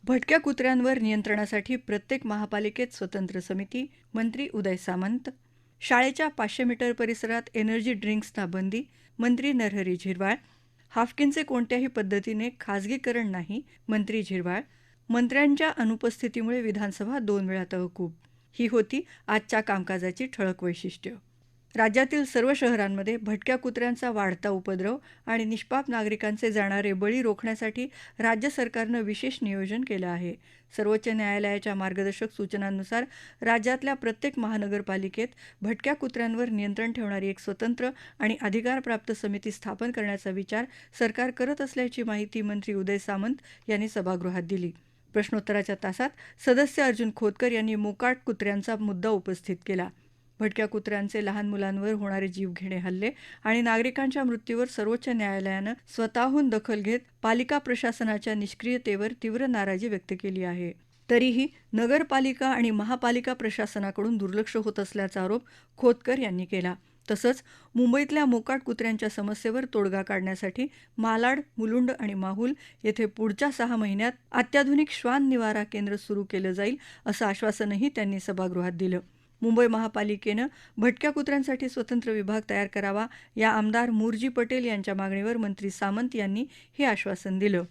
भटक्या कुत्र्यांवर नियंत्रणासाठी प्रत्येक महापालिकेत स्वतंत्र समिती, मंत्री उदय सामंत. शाळेच्या 500 मीटर परिसरात एनर्जी ड्रिंक्सना बंदी, मंत्री नरहरी झिरवाळ. हाफकिनचे कोणत्याही पद्धतीने खासगीकरण नाही, मंत्री झिरवाळ. मंत्र्यांच्या अनुपस्थितीमुळे विधानसभा 2 वेळा तहकूब. ही होती आजच्या कामकाजाची ठळक वैशिष्ट्य. राज्यातील सर्व शहरांमध्ये भटक्या कुत्र्यांचा वाढता उपद्रव आणि निष्पाप नागरिकांचे जाणारे बळी रोखण्यासाठी राज्य सरकारनं विशेष नियोजन केलं आहे. सर्वोच्च न्यायालयाच्या मार्गदर्शक सूचनांनुसार राज्यातल्या प्रत्येक महानगरपालिकेत भटक्या कुत्र्यांवर नियंत्रण ठेवणारी एक स्वतंत्र आणि अधिकारप्राप्त समिती स्थापन करण्याचा विचार सरकार करत असल्याची माहिती मंत्री उदय सामंत यांनी सभागृहात दिली. प्रश्नोत्तराच्या तासात सदस्य अर्जुन खोतकर यांनी मोकाट कुत्र्यांचा मुद्दा उपस्थित केला. भटक्या कुत्र्यांचे लहान मुलांवर होणारे जीवघेणे हल्ले आणि नागरिकांच्या मृत्यूवर सर्वोच्च न्यायालयानं स्वतःहून दखल घेत पालिका प्रशासनाच्या निष्क्रियतेवर तीव्र नाराजी व्यक्त केली आहे. तरीही नगरपालिका आणि महापालिका प्रशासनाकडून दुर्लक्ष होत असल्याचा आरोप खोतकर यांनी केला. तसंच मुंबईतल्या मोकाट कुत्र्यांच्या समस्येवर तोडगा काढण्यासाठी मालाड, मुलुंड आणि माहुल येथे पुढच्या 6 महिन्यात अत्याधुनिक श्वान निवारा केंद्र सुरू केलं जाईल असं आश्वासनही त्यांनी सभागृहात दिलं. मुंबई महापालिकेनं भटक्या कुत्र्यांसाठी स्वतंत्र विभाग तयार करावा या आमदार मुरजी पटेल यांच्या मागणीवर मंत्री सामंत यांनी हे आश्वासन दिलं.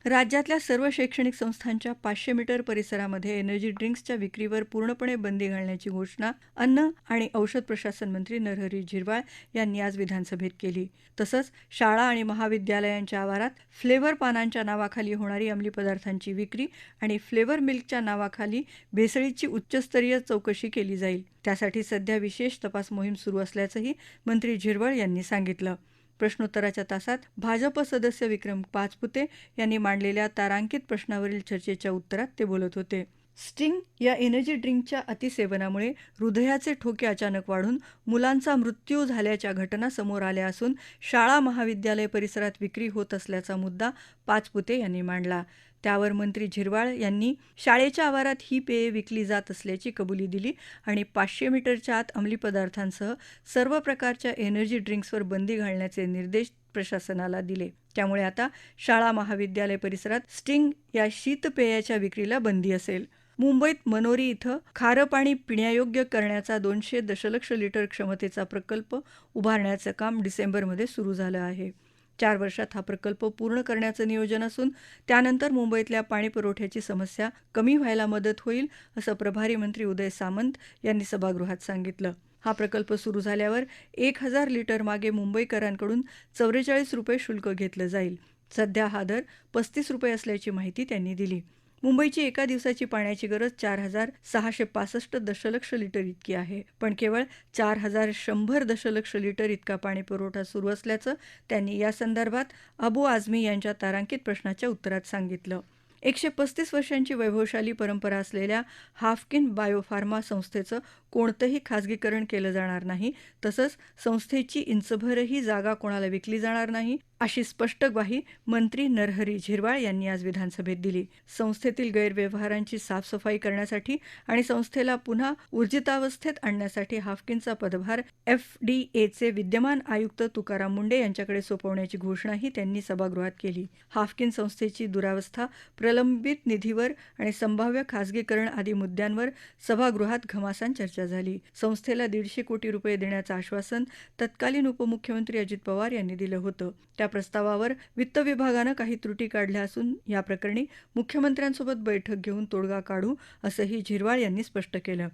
राज्यातल्या सर्व शैक्षणिक संस्थांच्या 500 मीटर परिसरामध्ये एनर्जी ड्रिंक्सच्या विक्रीवर पूर्णपणे बंदी घालण्याची घोषणा अन्न आणि औषध प्रशासन मंत्री नरहरी झिरवाळ यांनी आज विधानसभेत केली. तसंच शाळा आणि महाविद्यालयांच्या आवारात फ्लेवर पानांच्या नावाखाली होणारी अंमली पदार्थांची विक्री आणि फ्लेवर मिल्कच्या नावाखाली भेसळीची उच्चस्तरीय चौकशी केली जाईल. त्यासाठी सध्या विशेष तपास मोहीम सुरू असल्याचंही मंत्री झिरवाळ यांनी सांगितलं. प्रश्नोत्तराच्या तासात भाजप सदस्य विक्रम पाचपुते यांनी मांडलेल्या तारांकित प्रश्नावरील चर्चेच्या उत्तरात ते बोलत होते. स्टिंग या एनर्जी ड्रिंकच्या अतिसेवनामुळे हृदयाचे ठोके अचानक वाढून मुलांचा मृत्यू झाल्याच्या घटना समोर आल्या असून शाळा महाविद्यालय परिसरात विक्री होत असल्याचा मुद्दा पाचपुते यांनी मांडला. त्यावर मंत्री झिरवाळ यांनी शाळेच्या आवारात ही पेये विकली जात असल्याची कबुली दिली आणि 500 मीटरच्या आत अंमली पदार्थांसह सर्व प्रकारच्या एनर्जी ड्रिंक्सवर बंदी घालण्याचे निर्देश प्रशासनाला दिले. त्यामुळे आता शाळा महाविद्यालय परिसरात स्टिंग या शीतपेयाच्या विक्रीला बंदी असेल. मुंबईत मनोरी इथं खारं पाणी पिण्यायोग्य करण्याचा 200 दशलक्ष लिटर क्षमतेचा प्रकल्प उभारण्याचं काम डिसेंबरमध्ये सुरू झालं आहे. 4 वर्षात हा प्रकल्प पूर्ण करण्याचं नियोजन असून त्यानंतर मुंबईतल्या पाणी पुरवठ्याची समस्या कमी व्हायला मदत होईल असं प्रभारी मंत्री उदय सामंत यांनी सभागृहात सांगितलं. हा प्रकल्प सुरू झाल्यावर 1000 लिटर मागे मुंबईकरांकडून 44 रुपये शुल्क घेतलं जाईल. सध्या हा दर 35 रुपये असल्याची माहिती त्यांनी दिली. मुंबईची एका दिवसाची पाण्याची गरज 4665 दशलक्ष लिटर इतकी आहे, पण केवळ 4100 दशलक्ष लिटर इतका पाणी पुरवठा सुरू असल्याचं त्यांनी या संदर्भात अबू आझमी यांच्या तारांकित प्रश्नाच्या उत्तरात सांगितलं. 135 वर्षांची वैभवशाली परंपरा असलेल्या हाफकिन बायोफार्मा संस्थेचं कोणतंही खासगीकरण केलं जाणार नाही, तसंच संस्थेची इंचभरही जागा कोणाला विकली जाणार नाही अशी स्पष्ट ग्वाही मंत्री नरहरी झिरवाळ यांनी आज विधानसभेत दिली. संस्थेतील गैरव्यवहारांची साफसफाई करण्यासाठी आणि संस्थेला पुन्हा ऊर्जितावस्थेत आणण्यासाठी हाफकिनचा पदभार FDAचे विद्यमान आयुक्त तुकाराम मुंडे यांच्याकडे सोपवण्याची घोषणाही त्यांनी सभागृहात केली. हाफकिन संस्थेची दुरावस्था, प्रलंबित निधीवर आणि संभाव्य खासगीकरण आदी मुद्द्यांवर सभागृहात घमासान चर्चा झाली. संस्थेला 150 कोटी रुपये देण्याचं आश्वासन तत्कालीन उपमुख्यमंत्री अजित पवार यांनी दिलं होतं. त्या प्रस्तावावर वित्त विभागानं काही त्रुटी काढल्या असून या प्रकरणी मुख्यमंत्र्यांसोबत बैठक घेऊन तोडगा काढू असंही झिरवाळ यांनी स्पष्ट केलं.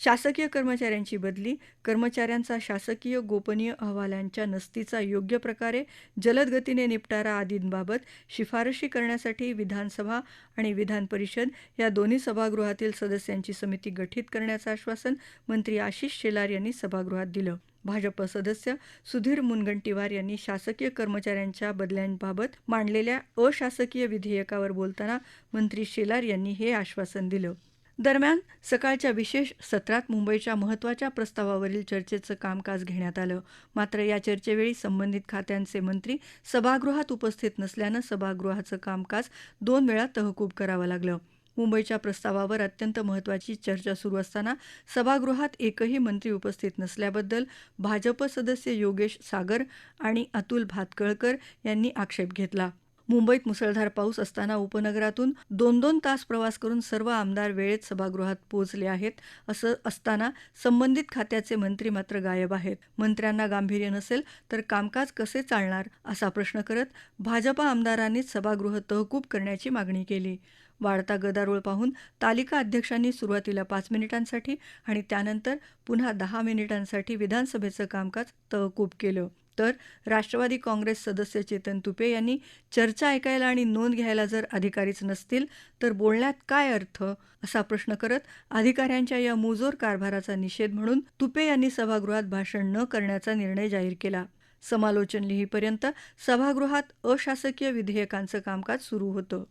शासकीय कर्मचाऱ्यांची बदली, कर्मचाऱ्यांचा शासकीय गोपनीय अहवालांच्या नस्तीचा योग्य प्रकारे जलद गतीने निपटारा आदींबाबत शिफारशी करण्यासाठी विधानसभा आणि विधान परिषद या दोन्ही सभागृहातील सदस्यांची समिती गठीत करण्याचं आश्वासन मंत्री आशिष शेलार यांनी सभागृहात दिलं. भाजप सदस्य सुधीर मुनगंटीवार यांनी शासकीय कर्मचाऱ्यांच्या बदल्यांबाबत मांडलेल्या अशासकीय विधेयकावर बोलताना मंत्री शेलार यांनी हे आश्वासन दिलं. दरम्यान सकाळच्या विशेष सत्रात मुंबईच्या महत्त्वाच्या प्रस्तावावरील चर्चेचं कामकाज घेण्यात आलं. मात्र या चर्चेवेळी संबंधित खात्यांचे मंत्री सभागृहात उपस्थित नसल्यानं सभागृहाचं कामकाज 2 वेळा तहकूब करावं लागलं. मुंबईच्या प्रस्तावावर अत्यंत महत्त्वाची चर्चा सुरू असताना सभागृहात एकही मंत्री उपस्थित नसल्याबद्दल भाजप सदस्य योगेश सागर आणि अतुल भातखळकर यांनी आक्षेप घेतला. मुंबईत मुसळधार पाऊस असताना उपनगरातून 2-2 तास प्रवास करून सर्व आमदार वेळेत सभागृहात पोहोचले आहेत असं असताना संबंधित खात्याचे मंत्री मात्र गायब आहेत. मंत्र्यांना गांभीर्य नसेल तर कामकाज कसे चालणार असा प्रश्न करत भाजपा आमदारांनीच सभागृह तहकूब करण्याची मागणी केली. वाढता गदारोळ पाहून तालिका अध्यक्षांनी सुरुवातीला 5 मिनिटांसाठी आणि त्यानंतर पुन्हा 10 मिनिटांसाठी विधानसभेचं कामकाज तहकूब केलं. तर राष्ट्रवादी काँग्रेस सदस्य चेतन तुपे यांनी चर्चा ऐकायला आणि नोंद घ्यायला जर अधिकारीच नसतील तर बोलण्यात काय अर्थ असा प्रश्न करत अधिकाऱ्यांच्या या मुजोर कारभाराचा निषेध म्हणून तुपे यांनी सभागृहात भाषण न करण्याचा निर्णय जाहीर केला. समालोचन लिहीपर्यंत सभागृहात अशासकीय विधेयकांचं कामकाज सुरू होतं.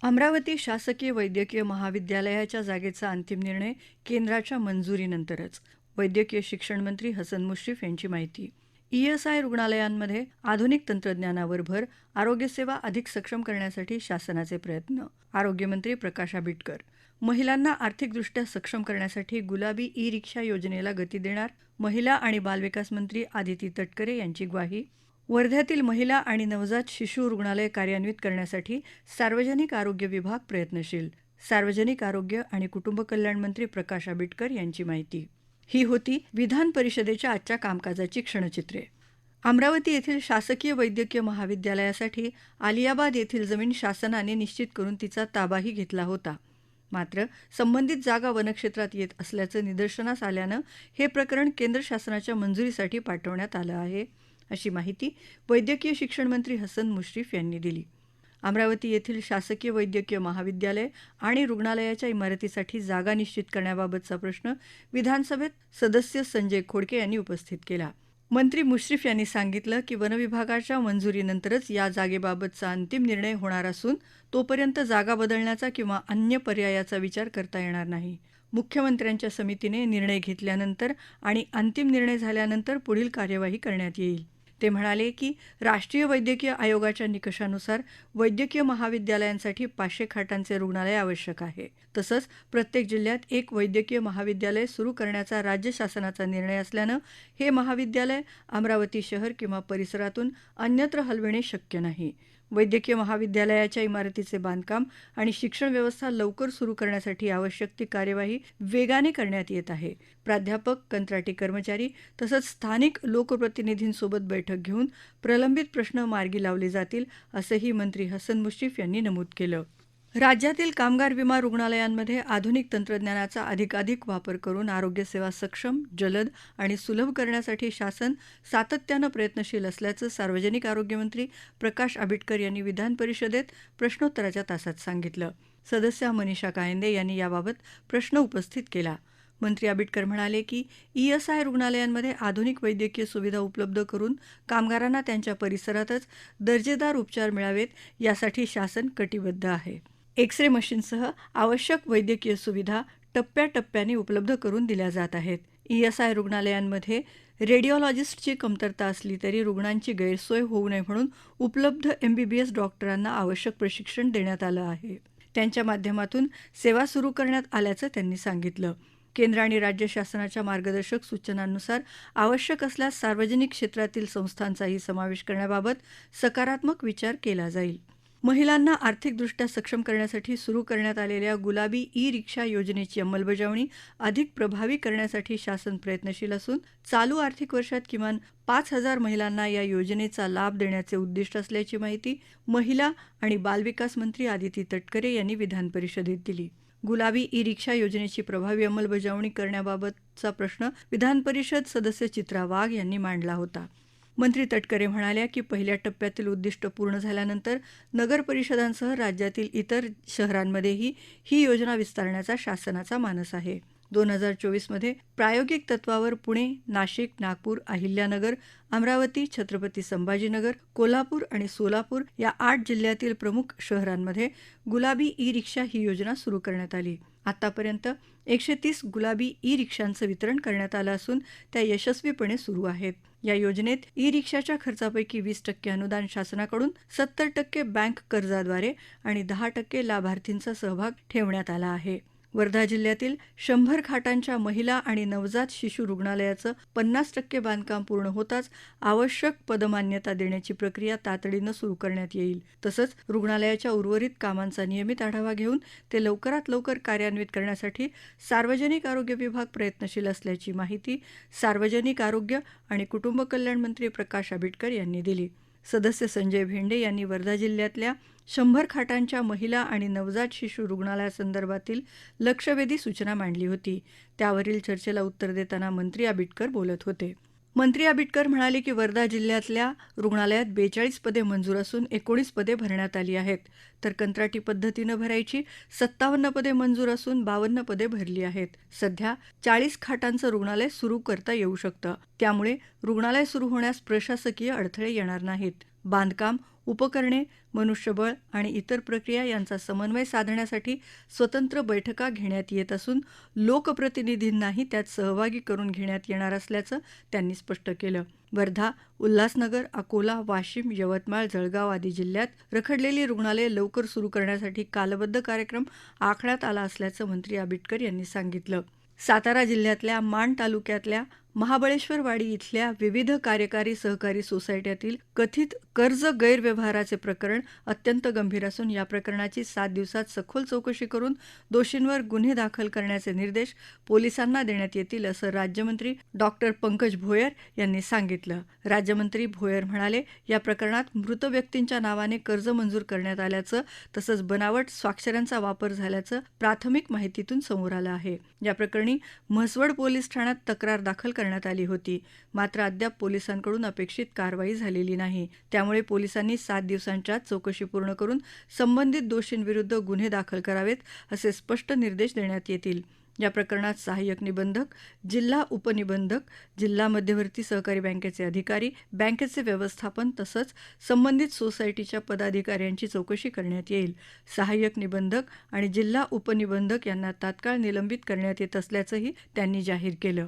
अमरावती शासकीय वैद्यकीय महाविद्यालयाच्या जागेचा अंतिम निर्णय केंद्राच्या मंजुरीनंतरच. वैद्यकीय शिक्षण मंत्री हसन मुश्रीफ यांची माहिती. ESI रुग्णालयांमध्ये आधुनिक तंत्रज्ञानावर भर, आरोग्यसेवा अधिक सक्षम करण्यासाठी शासनाचे प्रयत्न. आरोग्यमंत्री प्रकाश आंबेडकर. महिलांना आर्थिकदृष्ट्या सक्षम करण्यासाठी गुलाबी ई-रिक्षा योजनेला गती देणार. महिला आणि बालविकास मंत्री आदिती तटकरे यांची ग्वाही. वर्ध्यातील महिला आणि नवजात शिशु रुग्णालय कार्यान्वित करण्यासाठी सार्वजनिक आरोग्य विभाग प्रयत्नशील. सार्वजनिक आरोग्य आणि कुटुंब कल्याण मंत्री प्रकाश आंबेडकर यांची माहिती. ही होती विधान परिषदेच्या आजच्या कामकाजाची क्षणचित्रे. अमरावती येथील शासकीय वैद्यकीय महाविद्यालयासाठी आलियाबाद येथील जमीन शासनाने निश्चित करून तिचा ताबाही घेतला होता. मात्र संबंधित जागा वनक्षेत्रात येत असल्याचं निदर्शनास आल्यानं हे प्रकरण केंद्र शासनाच्या मंजुरीसाठी पाठवण्यात आलं आहे, अशी माहिती वैद्यकीय शिक्षण मंत्री हसन मुश्रीफ यांनी दिली. अमरावती येथील शासकीय वैद्यकीय महाविद्यालय आणि रुग्णालयाच्या इमारतीसाठी जागा निश्चित करण्याबाबतचा प्रश्न विधानसभेत सदस्य संजय खोडके यांनी उपस्थित केला. मंत्री मुश्रीफ यांनी सांगितलं की वनविभागाच्या मंजुरीनंतरच या जागेबाबतचा अंतिम निर्णय होणार असून तोपर्यंत जागा बदलण्याचा किंवा अन्य पर्यायाचा विचार करता येणार नाही. मुख्यमंत्र्यांच्या समितीने निर्णय घेतल्यानंतर आणि अंतिम निर्णय झाल्यानंतर पुढील कार्यवाही करण्यात येईल. ते म्हणाले की राष्ट्रीय वैद्यकीय आयोगाच्या निकषानुसार वैद्यकीय महाविद्यालयांसाठी 500 खाटांचे रुग्णालय आवश्यक आहे. तसंच प्रत्येक जिल्ह्यात एक वैद्यकीय महाविद्यालय सुरू करण्याचा राज्य शासनाचा निर्णय असल्यानं हे महाविद्यालय अमरावती शहर किंवा परिसरातून अन्यत्र हलविणे शक्य नाही. वैद्यकीय महाविद्यालयाच्या इमारतीचे बांधकाम आणि शिक्षण व्यवस्था लवकर सुरू करण्यासाठी आवश्यक ती कार्यवाही वेगाने करण्यात येत आहे. प्राध्यापक, कंत्राटी कर्मचारी तसंच स्थानिक लोकप्रतिनिधींसोबत बैठक घेऊन प्रलंबित प्रश्न मार्गी लावले जातील, असंही मंत्री हसन मुश्रीफ यांनी नमूद केलं. राज्यातील कामगार विमा रुग्णालयांमध्ये आधुनिक तंत्रज्ञानाचा अधिकाधिक वापर करून आरोग्यसेवा सक्षम, जलद आणि सुलभ करण्यासाठी शासन सातत्यानं प्रयत्नशील असल्याचं सार्वजनिक आरोग्यमंत्री प्रकाश आंबेडकर यांनी विधान परिषदेत प्रश्नोत्तराच्या तासात सांगितलं. सदस्य मनीषा कायंदे यांनी याबाबत प्रश्न उपस्थित केला. मंत्री आंबेडकर म्हणाले की ESI रुग्णालयांमध्ये आधुनिक वैद्यकीय सुविधा उपलब्ध करून कामगारांना त्यांच्या परिसरातच दर्जेदार उपचार मिळावेत यासाठी शासन कटिबद्ध आहे. एक्स-रे मशीनसह आवश्यक वैद्यकीय सुविधा टप्प्याटप्प्याने उपलब्ध करून दिल्या जात आहेत. ESI रुग्णालयांमध्ये रेडिओलॉजिस्टची कमतरता असली तरी रुग्णांची गैरसोय होऊ नये म्हणून उपलब्ध MBBS डॉक्टरांना आवश्यक प्रशिक्षण देण्यात आलं आहे. त्यांच्या माध्यमातून सेवा सुरू करण्यात आल्याचं त्यांनी सांगितलं. केंद्र आणि राज्य शासनाच्या मार्गदर्शक सूचनांनुसार आवश्यक असल्यास सार्वजनिक क्षेत्रातील संस्थांचाही समावेश करण्याबाबत सकारात्मक विचार केला जाईल. महिलांना आर्थिकदृष्ट्या सक्षम करण्यासाठी सुरू करण्यात आलेल्या गुलाबी ई-रिक्षा योजनेची अंमलबजावणी अधिक प्रभावी करण्यासाठी शासन प्रयत्नशील असून चालू आर्थिक वर्षात किमान 5,000 महिलांना या योजनेचा लाभ देण्याचे उद्दिष्ट असल्याची माहिती महिला आणि बालविकास मंत्री आदिती तटकरे यांनी विधान परिषदेत दिली. गुलाबी ई-रिक्षा योजनेची प्रभावी अंमलबजावणी करण्याबाबतचा प्रश्न विधान परिषद सदस्य चित्रा वाघ यांनी मांडला होता. मंत्री तटकरे म्हणाल्या की पहिल्या टप्प्यातील उद्दिष्ट पूर्ण झाल्यानंतर नगर परिषदांसह राज्यातील इतर शहरांमध्येही ही योजना विस्तारण्याचा शासनाचा मानस आहे. 2024 मध्ये प्रायोगिक तत्वावर पुणे, नाशिक, नागपूर, अहिल्यानगर, अमरावती, छत्रपती संभाजीनगर, कोल्हापूर आणि सोलापूर या 8 जिल्ह्यातील प्रमुख शहरांमध्ये गुलाबी ई-रिक्षा ही योजना सुरू करण्यात आली. आतापर्यंत 130 गुलाबी ई-रिक्षांचं वितरण करण्यात आलं असून त्या यशस्वीपणे सुरू आहेत. या योजनेत ई-रिक्षाच्या खर्चापैकी 20% अनुदान शासनाकडून, 70% बँक कर्जाद्वारे आणि 10% लाभार्थींचा सहभाग ठेवण्यात आला आहे. वर्धा जिल्ह्यातील 100 खाटांच्या महिला आणि नवजात शिशु रुग्णालयाचं 50% बांधकाम पूर्ण होताच आवश्यक पदमान्यता देण्याची प्रक्रिया तातडीनं सुरू करण्यात येईल. तसंच रुग्णालयाच्या उर्वरित कामांचा नियमित आढावा घेऊन ते लवकरात लवकर कार्यान्वित करण्यासाठी सार्वजनिक आरोग्य विभाग प्रयत्नशील असल्याची माहिती सार्वजनिक आरोग्य आणि कुटुंब कल्याण मंत्री प्रकाश आंबेडकर यांनी दिली. सदस्य संजय भेंडे यांनी वर्धा जिल्ह्यातल्या 100 खाटांच्या महिला आणि नवजात शिशु रुग्णालयासंदर्भातील लक्षवेधी सूचना मांडली होती. त्यावरील चर्चेला उत्तर देताना मंत्री आंबेडकर बोलत होते. मंत्री आंबेडकर म्हणाले की वर्धा जिल्ह्यातल्या रुग्णालयात 42 पदे मंजूर असून 19 पदे भरण्यात आली आहेत, तर कंत्राटी पद्धतीनं भरायची 57 पदे मंजूर असून 52 पदे भरली आहेत. सध्या 40 खाटांचं रुग्णालय सुरू करता येऊ शकतं. त्यामुळे रुग्णालय सुरू होण्यास प्रशासकीय अडथळे येणार नाहीत. बांधकाम, उपकरणे, मनुष्यबळ आणि इतर प्रक्रिया यांचा समन्वय साधण्यासाठी स्वतंत्र बैठका घेण्यात येत असून लोकप्रतिनिधींनाही त्यात सहभागी करून घेण्यात येणार असल्याचं त्यांनी स्पष्ट केलं. वर्धा, उल्हासनगर, अकोला, वाशिम, यवतमाळ, जळगाव आदी जिल्ह्यात रखडलेली रुग्णालये लवकर सुरू करण्यासाठी कालबद्ध कार्यक्रम आखण्यात आला असल्याचं मंत्री आंबेडकर यांनी सांगितलं. सातारा जिल्ह्यातल्या माण तालुक्यातल्या महाबळेश्वरवाडी इथल्या विविध कार्यकारी सहकारी सोसायट्यातील कथित कर्ज गैरव्यवहाराचे प्रकरण अत्यंत गंभीर असून या प्रकरणाची 7 दिवसात सखोल चौकशी करून दोषींवर गुन्हे दाखल करण्याचे निर्देश पोलिसांना देण्यात येतील असं राज्यमंत्री डॉक्टर पंकज भोयर यांनी सांगितलं. राज्यमंत्री भोयर म्हणाले, या प्रकरणात मृत व्यक्तींच्या नावाने कर्ज मंजूर करण्यात आल्याचं तसंच बनावट स्वाक्षऱ्यांचा वापर झाल्याचं प्राथमिक माहितीतून समोर आलं आहे. या प्रकरणी म्हसवड पोलीस ठाण्यात तक्रार दाखल करण्यात आली होती. मात्र अद्याप पोलिसांकडून अपेक्षित कारवाई झालेली नाही. त्यामुळे पोलिसांनी 7 दिवसांच्या चौकशी पूर्ण करून संबंधित दोषींविरुद्ध गुन्हे दाखल करावेत असे स्पष्ट निर्देश देण्यात येतील. या प्रकरणात सहाय्यक निबंधक, जिल्हा उपनिबंधक, जिल्हा मध्यवर्ती सहकारी बँकेचे अधिकारी, बँकेचे व्यवस्थापन तसंच संबंधित सोसायटीच्या पदाधिकाऱ्यांची चौकशी करण्यात येईल. सहाय्यक निबंधक आणि जिल्हा उपनिबंधक यांना तात्काळ निलंबित करण्यात येत असल्याचंही त्यांनी जाहीर केलं.